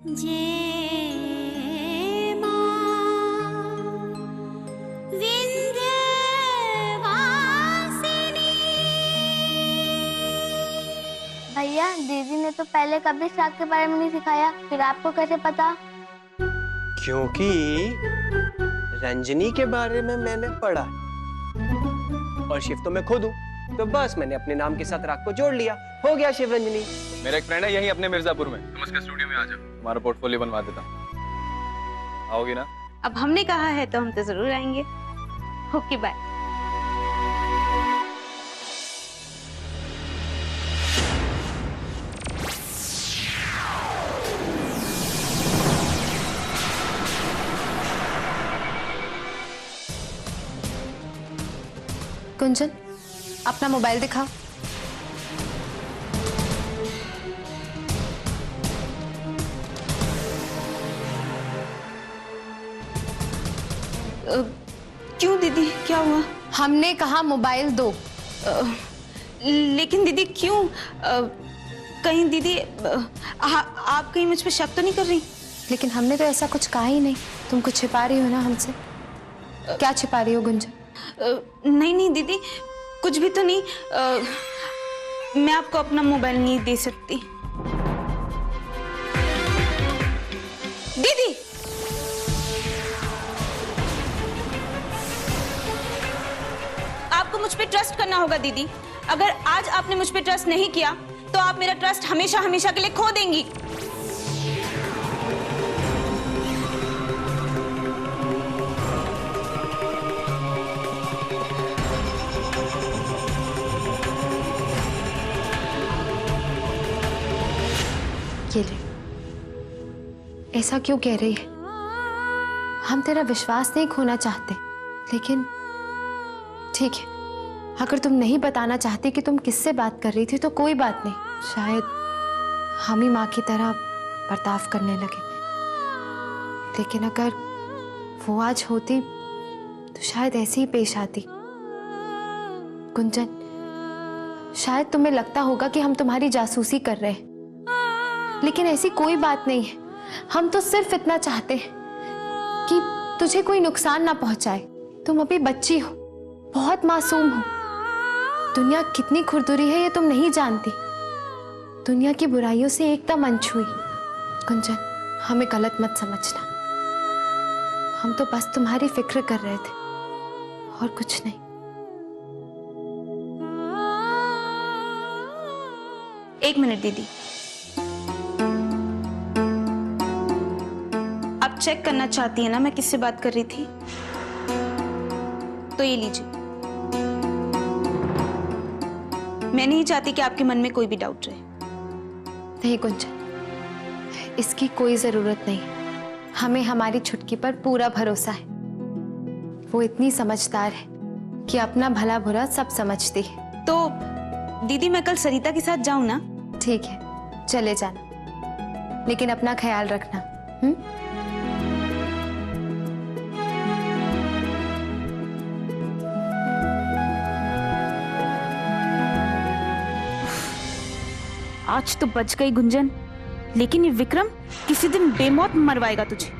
जय मां विंध्यवासिनी। भैया, दीदी ने तो पहले कभी साग के बारे में नहीं सिखाया, फिर आपको कैसे पता? क्योंकि रंजनी के बारे में मैंने पढ़ा है और शिव तो मैं खुद हूँ, तो बस मैंने अपने नाम के साथ राग को जोड़ लिया, हो गया शिव रंजनी। मेरा एक फ्रेंड है यहीं अपने मिर्जापुर में, तुम उसके स्टूडियो में आ जाओ, हमारा पोर्टफोलियो बनवा देता। आओगी ना? अब हमने कहा है तो हम तो जरूर आएंगे। Okay bye. कुंजन, अपना मोबाइल दिखाओ। क्यों दीदी, क्या हुआ? हमने कहा मोबाइल दो। लेकिन दीदी क्यों? कहीं दीदी आप कहीं मुझ पे शक तो नहीं कर रही? लेकिन हमने तो ऐसा कुछ कहा ही नहीं। तुम कुछ छिपा रही हो ना हमसे? क्या छिपा रही हो गुंजन? नहीं नहीं दीदी, कुछ भी तो नहीं। मैं आपको अपना मोबाइल नहीं दे सकती। दीदी, आपको मुझ पे ट्रस्ट करना होगा दीदी। अगर आज आपने मुझ पे ट्रस्ट नहीं किया तो आप मेरा ट्रस्ट हमेशा हमेशा के लिए खो देंगी। ये ले। ऐसा क्यों कह रही है? हम तेरा विश्वास नहीं खोना चाहते, लेकिन ठीक है, अगर तुम नहीं बताना चाहती कि तुम किससे बात कर रही थी तो कोई बात नहीं। शायद हम ही माँ की तरह बर्ताव करने लगे, लेकिन अगर वो आज होती तो शायद ऐसे ही पेश आती। कुंजन, शायद तुम्हें लगता होगा कि हम तुम्हारी जासूसी कर रहे हैं, लेकिन ऐसी कोई बात नहीं है। हम तो सिर्फ इतना चाहते हैं कि तुझे कोई नुकसान ना पहुंचाए। तुम अभी बच्ची हो, बहुत मासूम हो। दुनिया कितनी खुरदुरी है ये तुम नहीं जानती। दुनिया की बुराइयों से एकदम अनछुई। कुंजन, हमें गलत मत समझना। हम तो बस तुम्हारी फिक्र कर रहे थे और कुछ नहीं। एक मिनट दीदी, आप चेक करना चाहती है ना मैं किससे बात कर रही थी? तो ये लीजिए। मैं नहीं चाहती कि आपके मन में कोई भी डाउट रहे। नहीं कुंजन, इसकी कोई जरूरत नहीं। हमें हमारी छुटकी पर पूरा भरोसा है। वो इतनी समझदार है कि अपना भला बुरा सब समझती है। तो दीदी, मैं कल सरिता के साथ जाऊं ना? ठीक है, चले जाना, लेकिन अपना ख्याल रखना। आज तो बच गई गुंजन, लेकिन ये विक्रम किसी दिन बेमौत मरवाएगा तुझे।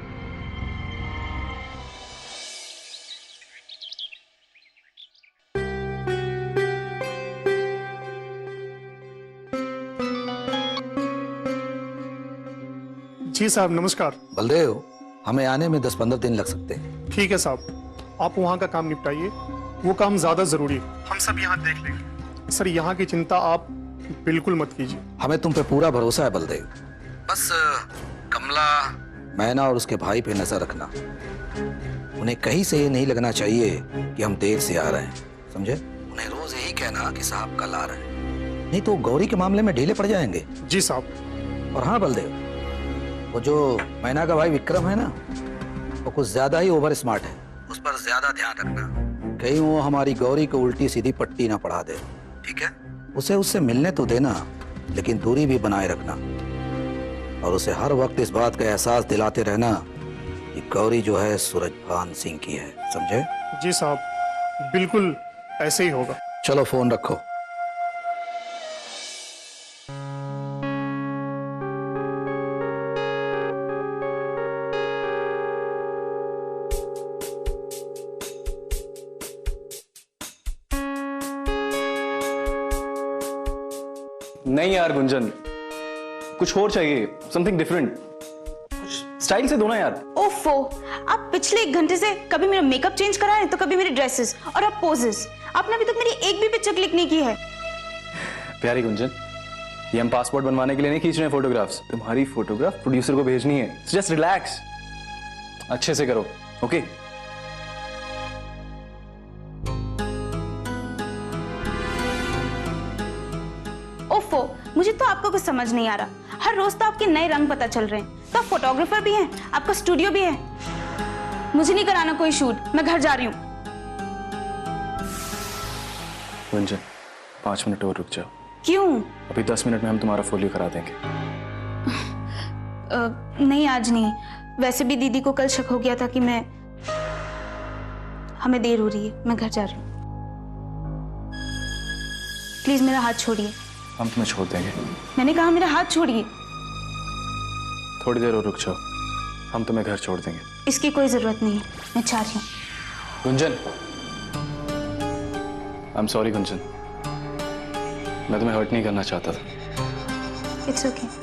जी साहब, नमस्कार। बलदेव, हमें आने में 10-15 दिन लग सकते हैं। ठीक है साहब, आप वहाँ का काम निपटाइए, वो काम ज्यादा जरूरी है। हम सब यहाँ देख लेंगे। सर, यहाँ की चिंता आप बिल्कुल मत कीजिए। हमें तुम पे पूरा भरोसा है बलदेव। बस कमला, मैना और उसके भाई पे नजर रखना। उन्हें कहीं से ये नहीं लगना चाहिए कि हम देर से आ रहे हैं, समझे? उन्हें रोज यही कहना कि साहब कल आ रहे हैं, नहीं तो गौरी के मामले में ढीले पड़ जाएंगे। जी साहब। और हाँ बलदेव, वो जो मैना का भाई विक्रम है ना, वो कुछ ज्यादा ही ओवर स्मार्ट है। उस पर ज्यादा ध्यान रखना, कहीं वो हमारी गौरी को उल्टी सीधी पट्टी ना पढ़ा दे, ठीक है? उसे उससे मिलने तो देना, लेकिन दूरी भी बनाए रखना, और उसे हर वक्त इस बात का एहसास दिलाते रहना कि गौरी जो है सूरजभान सिंह की है, समझे? जी साहब, बिल्कुल ऐसे ही होगा। चलो फोन रखो। नहीं यार गुंजन, कुछ और चाहिए, समथिंग डिफरेंट। स्टाइल से दो ना यार। ओफो, आप पिछले 1 घंटे से कभी मेरा मेकअप चेंज करा है तो कभी मेरी ड्रेसेस, और अब पोजेस। आपने अभी तक मेरी एक भी पिक्चर क्लिक नहीं की है। प्यारी गुंजन, ये हम पासपोर्ट बनवाने के लिए नहीं खींच रहे हैं फोटोग्राफ्स। तुम्हारी फोटोग्राफ प्रोड्यूसर को भेजनी है। जस्ट रिलैक्स, अच्छे से करो, ओके? ओफो, मुझे तो आपका कुछ समझ नहीं आ रहा। हर रोज तो आपके नए रंग पता चल रहे हैं। तो आप फोटोग्राफर भी हैं, आपका स्टूडियो भी है। मुझे नहीं कराना कोई शूट, मैं घर जा रही हूँ। गुंजन, 5 मिनट और रुक जाओ। क्यों? अभी 10 मिनट में हम तुम्हारा फोलियो करा देंगे। नहीं, आज नहीं। वैसे भी दीदी को कल शक हो गया था कि हमें देर हो रही है, मैं घर जा रही हूँ। प्लीज मेरा हाथ छोड़िए। हम तुम्हें छोड़ देंगे। मैंने कहा मेरा हाथ छोड़िए। थोड़ी देर और रुक जाओ, हम तुम्हें घर छोड़ देंगे। इसकी कोई जरूरत नहीं है, मैं चाह रही हूँ। Gunjan, I am sorry Gunjan, मैं तुम्हें हर्ट नहीं करना चाहता था। It's okay.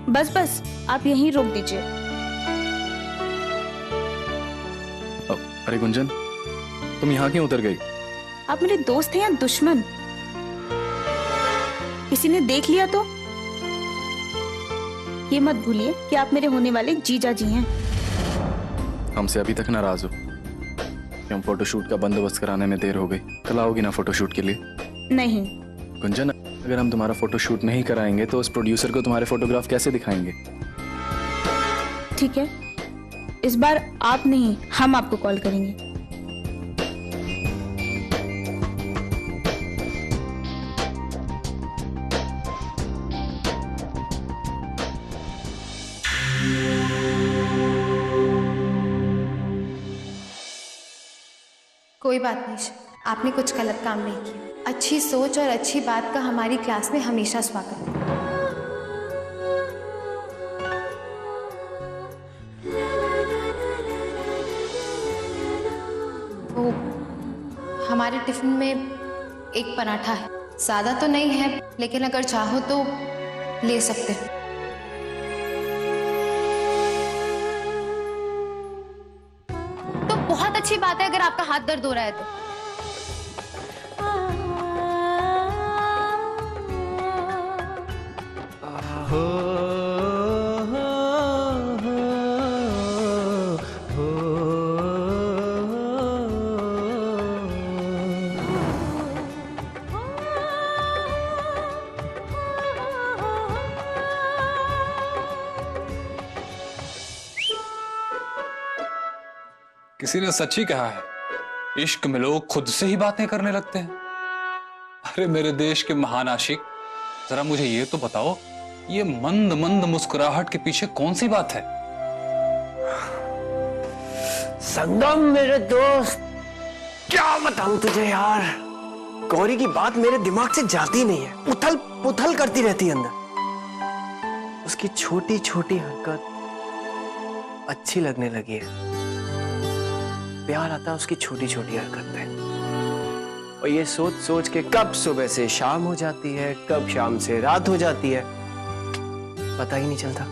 बस बस, आप यहीं रोक दीजिए। अरे गुंजन, तुम यहाँ क्यों उतर गई? आप मेरे दोस्त हैं या दुश्मन? किसी ने देख लिया तो? ये मत भूलिए कि आप मेरे होने वाले जीजा जी हैं। हमसे अभी तक नाराज हो कि हम फोटोशूट का बंदोबस्त कराने में देर हो गई। कल आओगी ना फोटोशूट के लिए? नहीं। गुंजन, अगर हम तुम्हारा फोटोशूट नहीं कराएंगे तो उस प्रोड्यूसर को तुम्हारे फोटोग्राफ कैसे दिखाएंगे? ठीक है, इस बार आप नहीं, हम आपको कॉल करेंगे। कोई बात नहीं, आपने कुछ गलत काम नहीं किया। अच्छी सोच और अच्छी बात का हमारी क्लास में हमेशा स्वागत है। वो हमारे टिफिन में एक पराठा है, ज़्यादा तो नहीं है, लेकिन अगर चाहो तो ले सकते हो। तो बहुत अच्छी बात है अगर आपका हाथ दर्द हो रहा है तो। किसी ने सच ही कहा है, इश्क में लोग खुद से ही बातें करने लगते हैं। अरे मेरे देश के महान आशिक, जरा मुझे ये तो बताओ, ये मंद मंद मुस्कुराहट के पीछे कौन सी बात है? संगम मेरे दोस्त, क्या बताऊं तुझे यार, गौरी की बात मेरे दिमाग से जाती नहीं है, उथल पुथल करती रहती है अंदर। उसकी छोटी छोटी हरकत अच्छी लगने लगी है। प्यार आता है उसकी छोटी छोटी हरकत पे, और ये सोच सोच के कब सुबह से शाम हो जाती है, कब शाम से रात हो जाती है, पता ही नहीं चलता।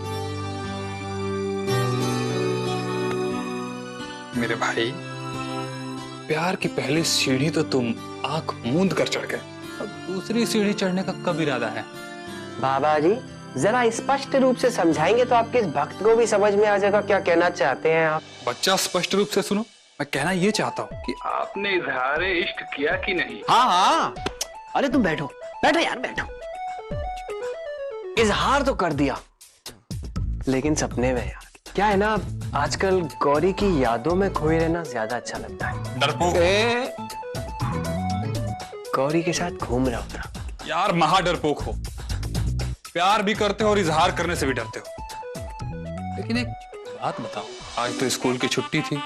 मेरे भाई, प्यार की पहली सीढ़ी तो तुम आंख मूंद कर चढ़ गए, अब दूसरी सीढ़ी चढ़ने का कब इरादा है? बाबा जी, जरा स्पष्ट रूप से समझाएंगे तो आपके इस भक्त को भी समझ में आ जाएगा क्या कहना चाहते हैं आप। बच्चा, स्पष्ट रूप से सुनो, मैं कहना ये चाहता हूँ कि आपने इजहार इश्क किया कि नहीं? हाँ हाँ, अरे तुम बैठो बैठो यार बैठो। इजहार तो कर दिया, लेकिन सपने में यार। क्या है ना, आजकल गौरी की यादों में खोए रहना ज्यादा अच्छा लगता है। डरपोक, गौरी के साथ घूम रहा होता यार महा डरपोक हो, प्यार भी करते हो और इजहार करने से भी डरते हो। लेकिन एक बात बताओ, आज तो स्कूल की छुट्टी थी,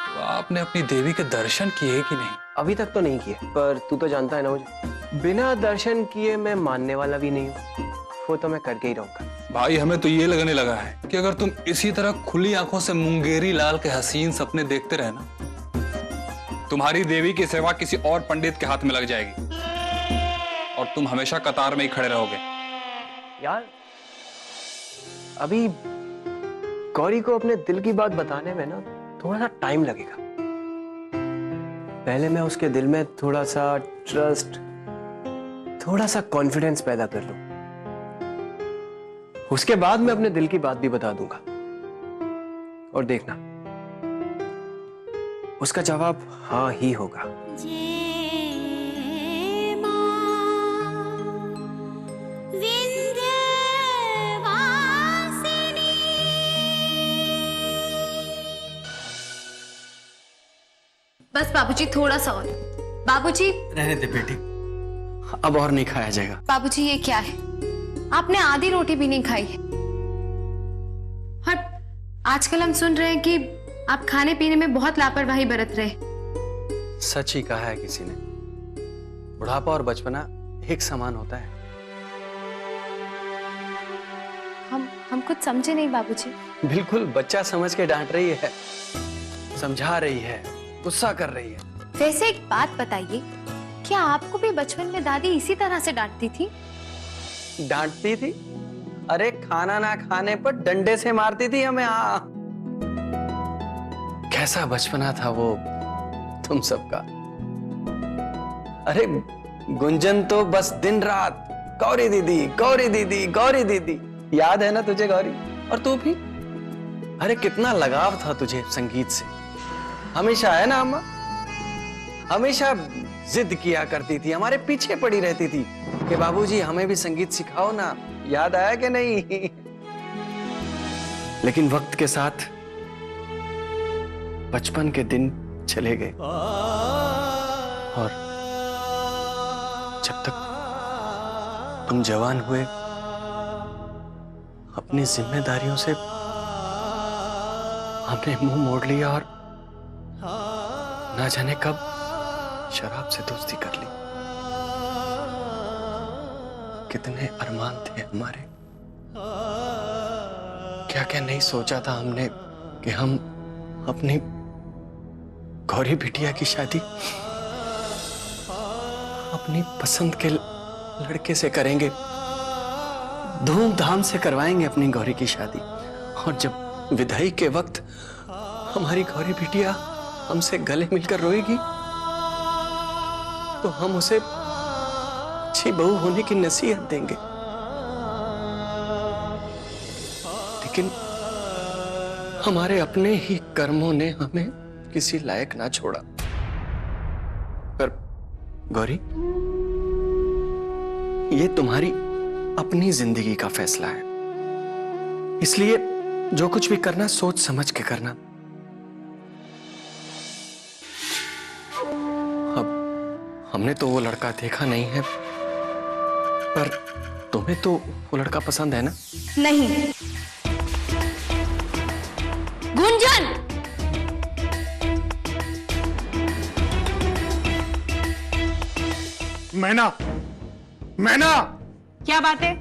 तो आपने अपनी देवी के दर्शन किए कि नहीं? अभी तक तो नहीं किए, पर तू तो जानता है ना मुझे, बिना दर्शन किए मैं मानने वाला भी नहीं हूँ। वो तो मैं करके ही रहूंगा। भाई हमें तो ये लगने लगा है कि अगर तुम इसी तरह खुली आंखों से मुंगेरी लाल के हसीन सपने देखते रहे ना, तुम्हारी देवी की सेवा किसी और पंडित के हाथ में लग जाएगी और तुम हमेशा कतार में ही खड़े रहोगे। यार अभी गौरी को अपने दिल की बात बताने में ना थोड़ा सा टाइम लगेगा। पहले मैं उसके दिल में थोड़ा सा ट्रस्ट, थोड़ा सा कॉन्फिडेंस पैदा कर लूं, उसके बाद मैं अपने दिल की बात भी बता दूंगा और देखना उसका जवाब हाँ ही होगा। जय मां विंध्यवासिनी। बस बाबूजी, थोड़ा सा और। बाबूजी, रहने दे बेटी, अब और नहीं खाया जाएगा। बाबूजी ये क्या है? आपने आधी रोटी भी नहीं खाई है। और आजकल हम सुन रहे हैं कि आप खाने पीने में बहुत लापरवाही बरत रहे। सच ही कहा है किसी ने, बुढ़ापा और बचपना एक समान होता है। हम कुछ समझे नहीं बाबूजी। बिल्कुल बच्चा समझ के डांट रही है, समझा रही है, गुस्सा कर रही है। वैसे एक बात बताइए, क्या आपको भी बचपन में दादी इसी तरह से डांटती थी? डांटती थी? अरे खाना ना खाने पर डंडे से मारती थी हमें। हाँ, कैसा बचपना था वो तुम सबका। अरे गुंजन तो बस दिन रात गौरी दीदी, गौरी दीदी, गौरी दीदी। याद है ना तुझे गौरी? और तू भी? अरे कितना लगाव था तुझे संगीत से। हमेशा, है ना अम्मा, हमेशा जिद किया करती थी, हमारे पीछे पड़ी रहती थी कि बाबूजी हमें भी संगीत सिखाओ ना। याद आया कि नहीं? लेकिन वक्त के साथ बचपन के दिन चले गए और जब तक तुम जवान हुए अपनी जिम्मेदारियों से हमने मुंह मोड़ लिया और ना जाने कब शराब से दोस्ती कर ली। कितने अरमान थे हमारे, क्या क्या नहीं सोचा था हमने कि हम अपनी गौरी बिटिया की शादी अपनी पसंद के लड़के से करेंगे, धूमधाम से करवाएंगे अपनी गौरी की शादी। और जब विदाई के वक्त हमारी गौरी बिटिया हमसे गले मिलकर रोएगी तो हम उसे अच्छी बहू होने की नसीहत देंगे। लेकिन हमारे अपने ही कर्मों ने हमें किसी लायक ना छोड़ा। पर गौरी, ये तुम्हारी अपनी जिंदगी का फैसला है, इसलिए जो कुछ भी करना सोच समझ के करना। अब हमने तो वो लड़का देखा नहीं है, पर तुम्हें तो वो लड़का पसंद है ना? नहीं। गुंजन! मैना, मैना! क्या बात है?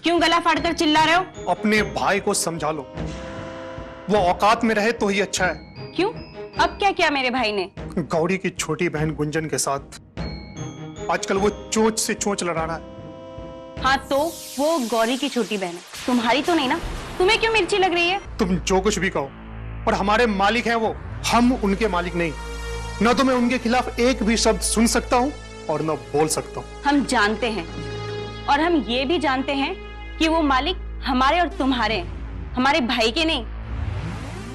क्यों गला फाड़कर चिल्ला रहे हो? अपने भाई को समझा लो, वो औकात में रहे तो ही अच्छा है। क्यों? अब क्या किया मेरे भाई ने? गौरी की छोटी बहन गुंजन के साथ आजकल वो चोंच से चोंच लड़ा रहा है। हाँ तो वो गौरी की छोटी बहन है, तुम्हारी तो नहीं ना। तुम्हें क्यों मिर्ची लग रही है? तुम जो कुछ भी कहो, पर हमारे मालिक हैं वो, हम उनके मालिक नहीं। न तो मैं उनके खिलाफ एक भी शब्द सुन सकता हूँ और न बोल सकता हूँ। हम जानते हैं, और हम ये भी जानते हैं कि वो मालिक हमारे और तुम्हारे हैं, हमारे भाई के नहीं।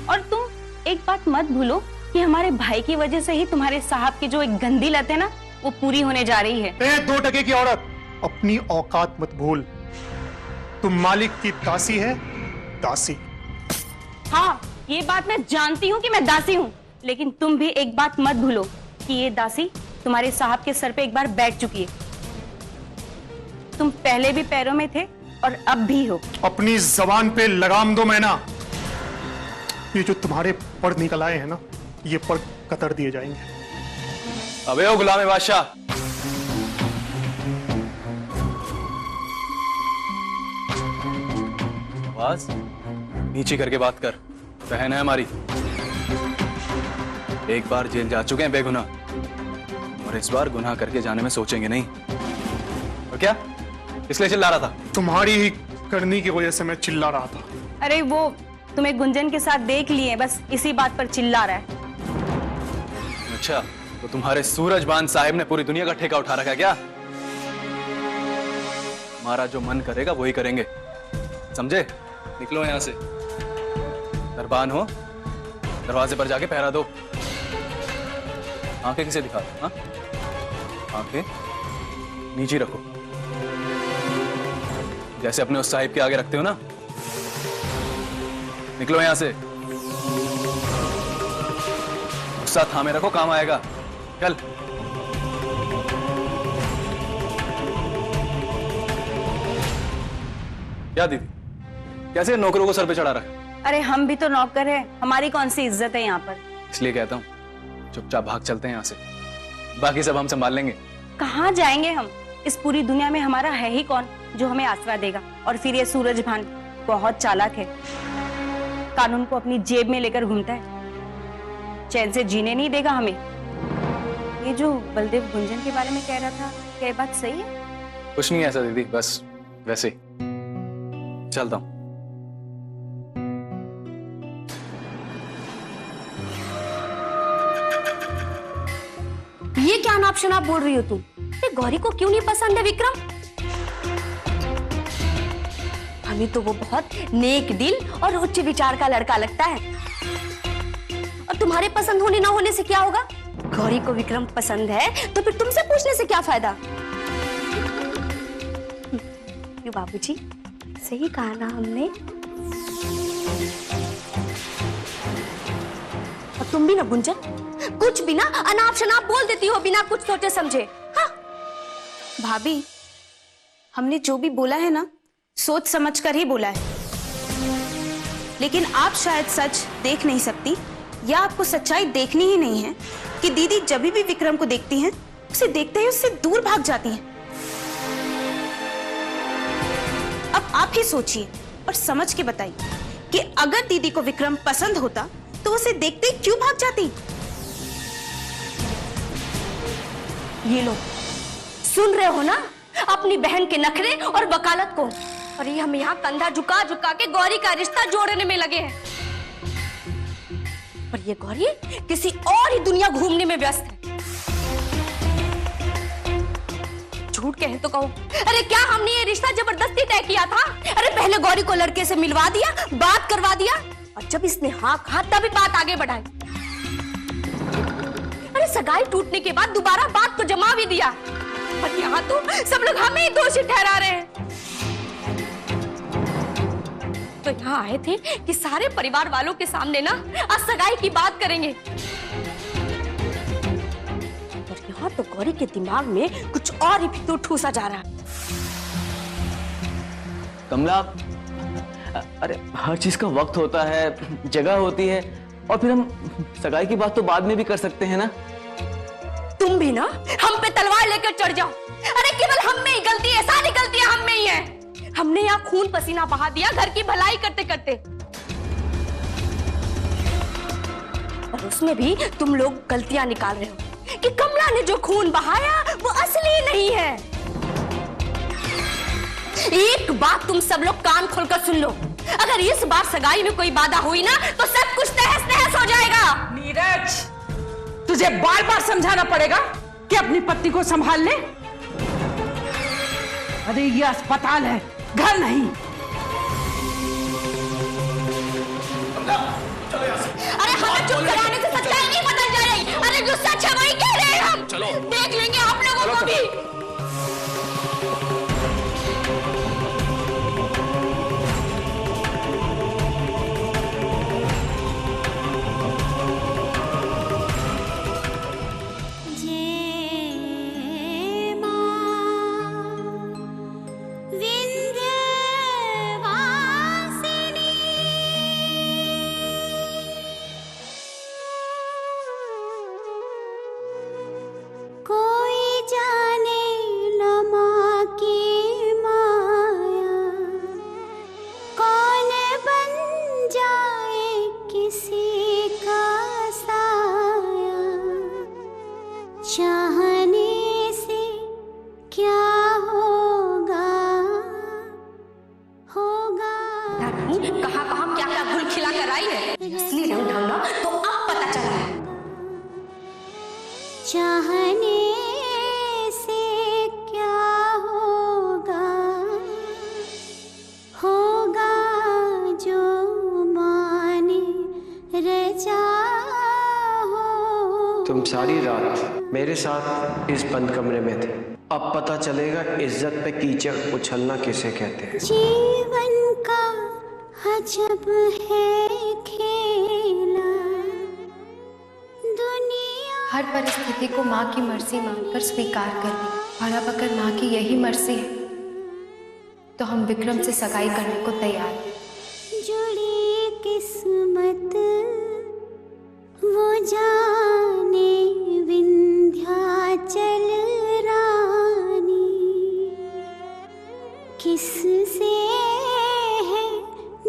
और तुम एक बात मत भूलो कि हमारे भाई की वजह से ही तुम्हारे साहब की जो एक गंदी लत है ना, वो पूरी होने जा रही है। 2 टके की औरत, अपनी औकात मत भूल। तुम मालिक की दासी है, दासी। हाँ, ये बात मैं जानती हूँ कि मैं दासी हूँ, लेकिन तुम भी एक बात मत भूलो कि ये दासी तुम्हारे साहब के सर पे एक बार बैठ चुकी है। तुम पहले भी पैरों में थे और अब भी हो। अपनी जबान पे लगाम दो मैना। ये जो तुम्हारे पढ़ निकल आए हैं ना, ये पढ़ कतर दिए जाएंगे। अबे ओ गुलाम बादशाह, आवाज नीचे करके बात कर। बहन है हमारी, एक बार जेल जा चुके हैं बेगुनाह, और इस बार गुनाह करके जाने में सोचेंगे नहीं। और क्या इसलिए चिल्ला रहा था? तुम्हारी ही करनी की वजह से मैं चिल्ला रहा था। अरे वो तुम्हें गुंजन के साथ देख लिए, बस इसी बात पर चिल्ला रहा है। अच्छा, तो तुम्हारे सूरजबान साहिब ने पूरी दुनिया का ठेका उठा रखा है क्या? हमारा जो मन करेगा वही करेंगे, समझे? निकलो यहां से। दरबान हो, दरवाजे पर जाके पहरा दो। आंखें किसे दिखा दो? हाँ, आंखें नीचे रखो, जैसे अपने उस साहिब के आगे रखते हो ना। निकलो यहां से। गुस्सा थामे रखो, काम आएगा। चल। क्या दीदी, कैसे नौकरों को सर पे चढ़ा रखा? अरे हम भी तो नौकर हैं, हमारी कौन सी इज्जत है यहाँ पर? इसलिए कहता हूँ चुपचाप भाग चलते हैं यहाँ से, बाकी सब हम संभाल लेंगे। कहाँ जाएंगे हम? इस पूरी दुनिया में हमारा है ही कौन जो हमें आसरा देगा? और फिर ये सूरजभान बहुत चालाक है, कानून को अपनी जेब में लेकर घूमता है, चैन से जीने नहीं देगा हमें। ये जो बलदेव गुंजन के बारे में कह रहा था, क्या ये बात सही है? कुछ नहीं ऐसा दीदी, बस वैसे ही। चलता हूँ। ये क्या नाप शनाप बोल रही हो तुम? ये गौरी को क्यों नहीं पसंद है विक्रम? हमें तो वो बहुत नेक दिल और उच्च विचार का लड़का लगता है। और तुम्हारे पसंद होने ना होने से क्या होगा? गौरी को विक्रम पसंद है तो फिर तुमसे पूछने से क्या फायदा? क्यों बाबूजी, सही कहा ना हमने? और तुम भी ना गुंजन, कुछ भी ना अनाप शनाप बोल देती हो बिना कुछ सोचे समझे। हाँ भाभी, हमने जो भी बोला है ना, सोच समझ कर ही बोला है। लेकिन आप शायद सच देख नहीं सकती, या आपको सच्चाई देखनी ही नहीं है कि दीदी जब भी विक्रम को देखती हैं, उसे देखते ही उससे दूर भाग जाती हैं। अब आप ही सोचिए और समझ के बताइए कि अगर दीदी को विक्रम पसंद होता तो उसे देखते ही क्यों भाग जाती? ये लो, सुन रहे हो ना अपनी बहन के नखरे और वकालत को? और ये हम यहाँ कंधा झुका झुका के गौरी का रिश्ता जोड़ने में लगे हैं। पर ये गौरी किसी और ही दुनिया घूमने में व्यस्त है। झूठ कहे तो कहो, अरे क्या हमने ये रिश्ता जबरदस्ती तय किया था? अरे पहले गौरी को लड़के से मिलवा दिया, बात करवा दिया, और जब इसने हाँ कहा तभी बात आगे बढ़ाई। अरे सगाई टूटने के बाद दोबारा बात को जमा भी दिया, और यहाँ तो सब लोग हमें ही दोषी ठहरा रहे हैं। तो यहाँ आए थे कि सारे परिवार वालों के सामने ना आज सगाई की बात करेंगे, और यहाँ तो गौरी के दिमाग में कुछ और ही फितूर ठूसा जा रहा है। कमला, अरे हर चीज का वक्त होता है, जगह होती है, और फिर हम सगाई की बात तो बाद में भी कर सकते हैं ना। तुम भी ना हम पे तलवार लेकर चढ़ जाओ। अरे केवल हम में ही गलती है, सारी गलतियां हम में ही है। हमने यहाँ खून पसीना बहा दिया घर की भलाई करते करते, और उसमें भी तुम लोग गलतियां निकाल रहे हो कि कमला ने जो खून बहाया वो असली नहीं है। एक बात तुम सब लोग कान खोलकर सुन लो, अगर इस बार सगाई में कोई बाधा हुई ना तो सब कुछ तहस नहस हो जाएगा। नीरज, तुझे बार बार समझाना पड़ेगा कि अपनी पत्नी को संभाल ले। अरे ये अस्पताल है, घर नहीं। अरे हमें चुप कराने से सच्चाई नहीं बदल जा रही। अरे जो सच है वही कह रहे हैं हम। देख लेंगे आप लोगों को भी। चाहने से क्या होगा, होगा जो माने रजा हो। तुम सारी रात मेरे साथ इस बंद कमरे में थे। अब पता चलेगा इज्जत पे कीचड़ उछलना किसे कहते हैं। जीवन का अजब है खेला, दुनिया हर परिस्थिति को माँ की मर्जी मानकर स्वीकार कर ली, और अब अगर माँ की यही मर्जी है तो हम विक्रम से सगाई करने को तैयार हैं। जुड़ी किस्मत वो जाने विंध्याचल रानी, किससे है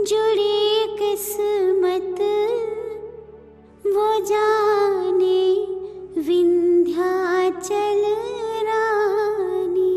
जुड़ी किस्मत वो जाने विंध्याचल रानी।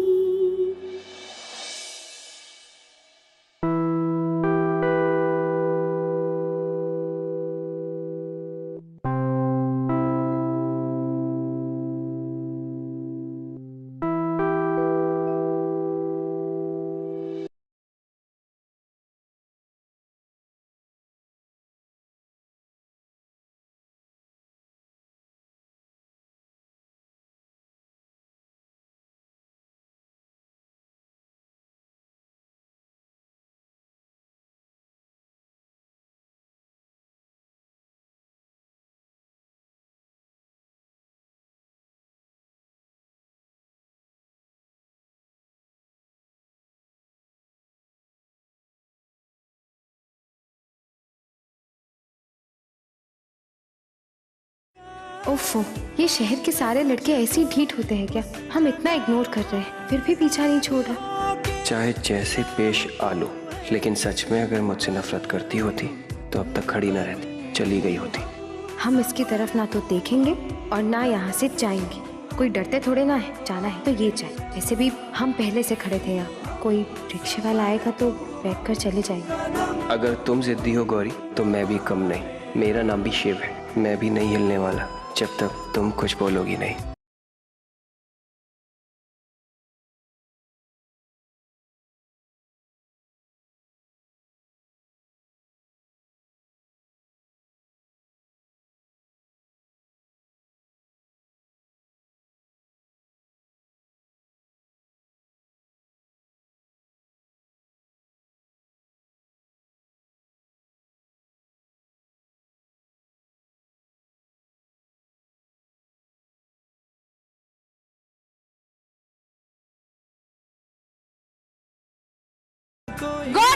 ओफो, ये शहर के सारे लड़के ऐसे ही ढीठ होते हैं क्या? हम इतना इग्नोर कर रहे हैं फिर भी पीछा नहीं छोड़ रहा। चाहे जैसे पेश आ लो, लेकिन सच में अगर मुझसे नफरत करती होती तो अब तक खड़ी ना रहती, चली गई होती। हम इसकी तरफ ना तो देखेंगे और ना यहाँ से जाएंगे। कोई डरते थोड़े ना है, जाना है तो ये जाए। वैसे भी हम पहले से खड़े थे यहाँ, कोई रिक्शे वाला आएगा तो बैठ कर चले जाएंगे। अगर तुम जिद्दी हो गौरी तो मैं भी कम नहीं। मेरा नाम भी शिव है, मैं भी नहीं हिलने वाला जब तक तुम कुछ बोलोगी नहीं। गौरी!